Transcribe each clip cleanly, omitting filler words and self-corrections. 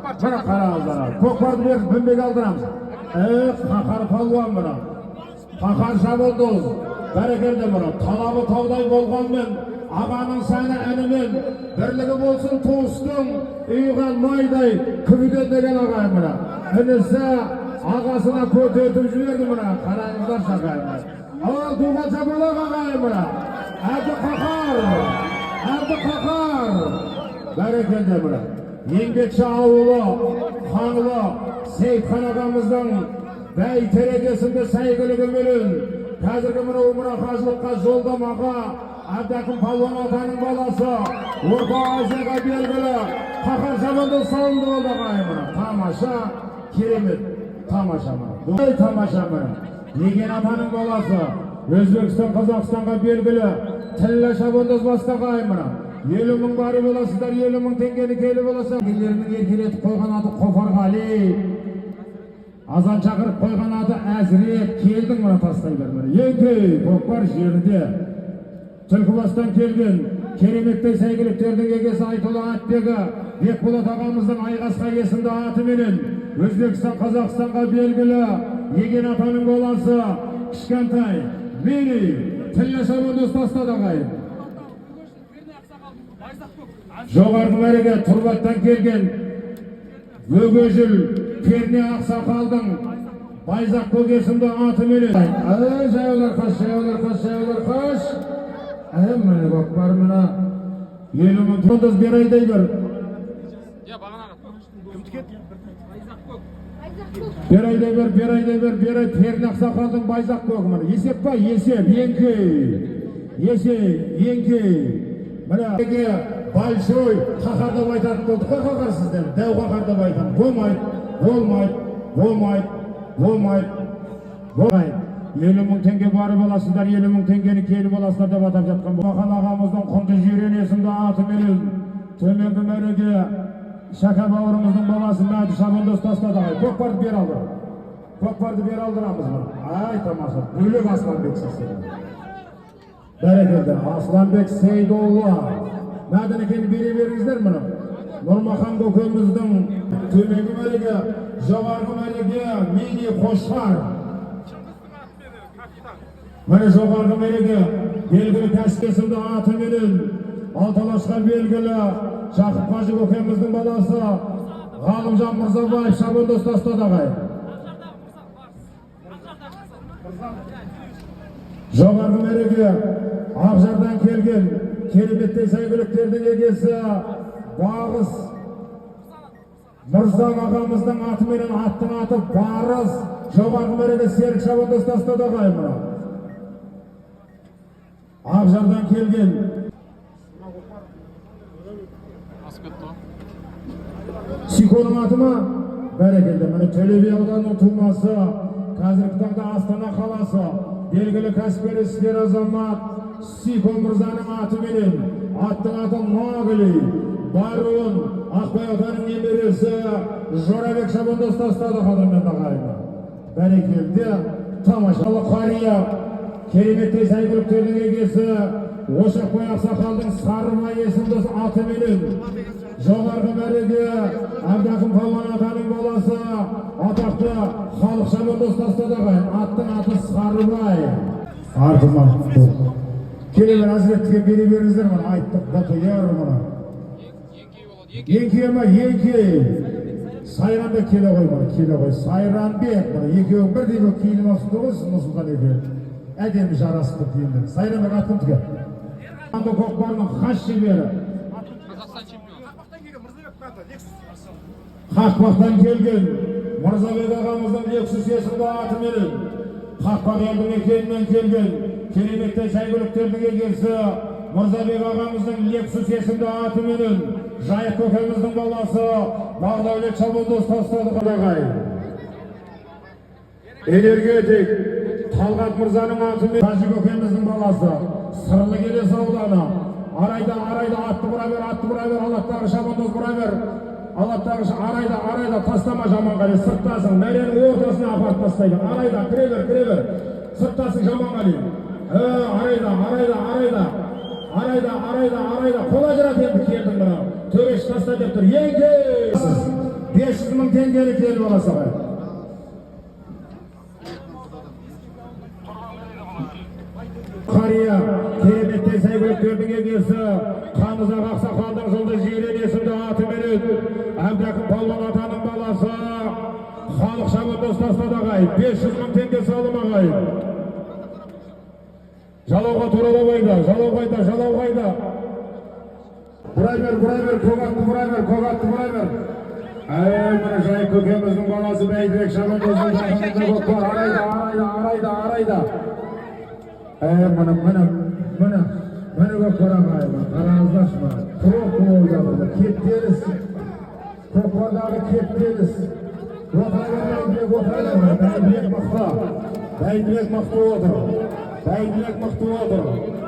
Bana kararlar. Kokpardı bir bömbek aldıramız. Kakar palvan bana. Kakar şabolduz. Berekerde bana. Talabı tavday bolğanmen. Ağanın sana enimin. Birligi bolsun toğustun. Uygan mayday. Kübüden degen ağayım bana. Enese ağasına kötütüp jüberdi bana. Karayımızlar şakayım bana. Ağal tuğba çapalak ağayım bana. Erdi kakar. Erdi kakar. Berekerde bana. Yengekçi ağılı, hanılı, Seyitхан ağamızdan bey terekesinde saygılı gömülün. Қазіргі мына умра қажылыққа жолдамаға Әбдәкім Палуан атаның баласы Орта Азияға белгілі Қақар жаманды салынды болды ағайын. Тамаша, керемет, тамаша мына. Тамаша мына. Еген атаның баласы Өзбекстан, Қазақстанға белгілі Тілі шабандоз бастағы ағайын мына. 50 мың бары боласыздар, 50 мың теңгені келі боласың. Елдерінің еркелетіп қойған аты Қофарғали. Азан шақырып қойған аты Әзірет. Келдің мұна тастай бермені. Еңкей, көкпар жерінде. Түлкібастан келген кереметтей сәйгіліктердің егесі Айтолы Атбегі Бекболат ағамыздың Айғасқа есімді атыменен Өзбекстан, Қазақстанға белгілі Еген атаның баласы кішкентай Мені Тілі шабандоз тастады ағайын. Жоғарғы мәреге Тұрбаттан келген Өгежіл Перне Ақсақалдың Байзақ бөгесімді атыменен. Жайылар қаш, жайылар қаш, жайылар қаш. Міне көкпар мына 50 мың тонды берайдай бір. Берайдай бір, берайдай бір, берай Перне Ақсақалдың Байзақ бөгі міне. Есеп па? Есеп, еңкей. Есеп, еңкей. Міне большой қақар деп айтатын болдық қой қақар сізден. Дәу қақар деп айтатын. Болмайды, болмайды, болмайды, болмайды, болмайды. 50 мың теңге бары боласыздар, 50 мың теңгені келі боласыздар деп атап жатқан. Мақан ағамыздың құнды жирен есімді атыменен төменгі мәреге Шака бауырымыздың баласы Мәді шабандоз тастады ағай. Көкпарды бер алдырам. Көкпарды бер алдырамыз мұны. Ай тамаша, бөлек Асланбек сіздер. Бәрекелді, Асланбек Сейдолла. Мәдін екені бере беріңіздер мұны. Нұрмахан көкеміздің төменгі мәреге, жоғарғы мәреге Мени Қошқар. Міне жоғарғы мәреге белгілі кәсіпкесімді атыменен Алталашқа белгілі Жақып Қажы көкеміздің баласы Ғалымжан Мырзабаев шабандоз тастады ағай. Жоғарғы мәреге Ақжардан келген кереметтей сәйгіліктердің егесі Бағыз Мырзан ағамыздың атыменен аттың аты Барыз. Жоғарғы мәреге Серік шабандоз тастады ағай мұна. Ақжардан келген Сиконың аты ма? Бәрекелді. Міне Төле би ауданының тумасы, қазіргі таңда Астана қаласы белгілі кәсіпкер іскер азамат Сико Мырзаның атыменен аттың аты Мағли. Баруын Ақбай атаның немересі Жорабек шабандоз тастады қадырмен ағайын. Бәрекелді. Тамашалы қария кереметтей сәйгіліктердің егесі Ошақбай Ақсақалдың Сарыбай есімді атыменен жоғарғы мәреге Әбдәкім Палуан атаның баласы атақты халық шабандоз тастады ағайын. Аттың аты Сарыбай. Артыма келелер әзіретіге бере беріңіздер мұны. Айттық батыяр мұны. Еңкей ма? Еңкей. Сайранбек келе ғой мұны. Келе ғой. Сайранбек мұны. Екеуің бірдей бұл кейінім асынды ғой сіз Нұрсұлтан екеуі. Әдемі жарасты кейінді. Сайранбек аттың түге. Анда көкпарының хас шебері. Қақпақтан келген Мырзабек ағамыздың Лексус есімді атыменен Қақпақ елдің екенінен келген кереметтей сәйгіліктердің егесі Мырзабек ағамыздың Лексус есімді атыменен Жайық көкеміздің баласы Бағдәулет шабандоз тастады қадағай. Энергетик Талғат Мырзаның атымен Қажы көкеміздің баласы Сырлы Келес ауданы Арайда атты бұра бер, Алаттағы шабандоз бұра бер. Алаттағы арайда тастама Жаманғали, сырттасың. Мәренің ортасына апарып тастайды. Арайда, кіре бер. Сырттасың Жаманғали. Арайда. Қола жырат енді келдің мұна. Төреш таста деп тұр. Еңкей! 500.000 tengelik el balası var. Kariya, kerebette saygılıklarının egesi, Kanıza Aksakal'dan yolda Jiren esimde atı verin. Abdakın Palvan atanın balası, Xalq Şabı dostasına da gayip, 500.000 tenge salım ağayip. Жалауға туралабайда, жалауғайда. Бұрай бер, көк атты. Мына жайып көкеміздің баласы Бәйдібек Шабандоздың жақынында көп бар. Арайда. Міне көп бар ағайын. Қараңыздаршы, тұрақ болып жатыр. Кептеліс. Көкпардағы кептеліс. Бәйдібек мықты отыр.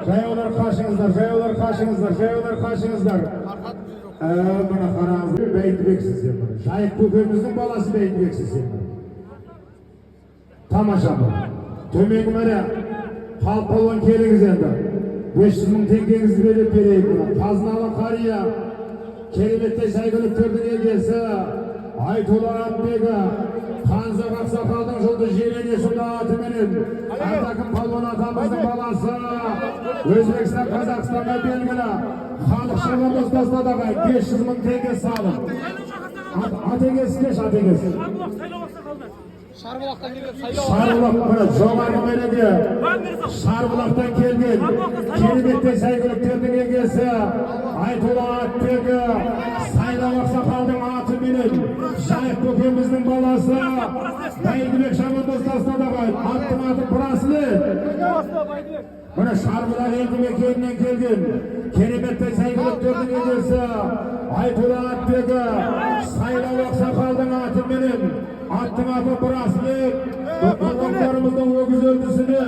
Жаяулар қашыңыздар. Мына қараңыздар, Бәйдібексіздер. Жайық көкеміздің баласы Бәйдібексіздер. Тамаша бұл. Төменгі мәрі, халық болған келіңіз енді. 500.000 теңгеңізді беріп берейік. Қазыналы қария, кереметтей сәйгүліктердің егесі, Айтолы Атбегі, Қанзақ Ақсақалдың жылды Жирен есімді атыменен, Ардакым Палуан атамыздың баласы, Өзбекстан, Қазақстанға белгілі, Халық Шабандоз достадағы 500.000 теңге салым. Атегесі кеш, атегесі. Шарбұлақтан келген Шарбұлақ, жоғарғы мереге, Шарбұлақтан келген, кереметтей сәйгүліктердің егесі, Айтолы Атбегі, Сайдақ Ақсақалдың атыменен, Жайық көкеміздің баласы, Бәйдібек Шабандоз достадағы аттың аты Браслет. Мына Шарбұлақ елді мекенінен келген, кереметтей сәйгүліктердің егесі, Айтолы Атбегі, Сайдақ Ақсақалдың атыменен, аттың аты Браслет. Қонақтарымыздың өгіз үлгісіне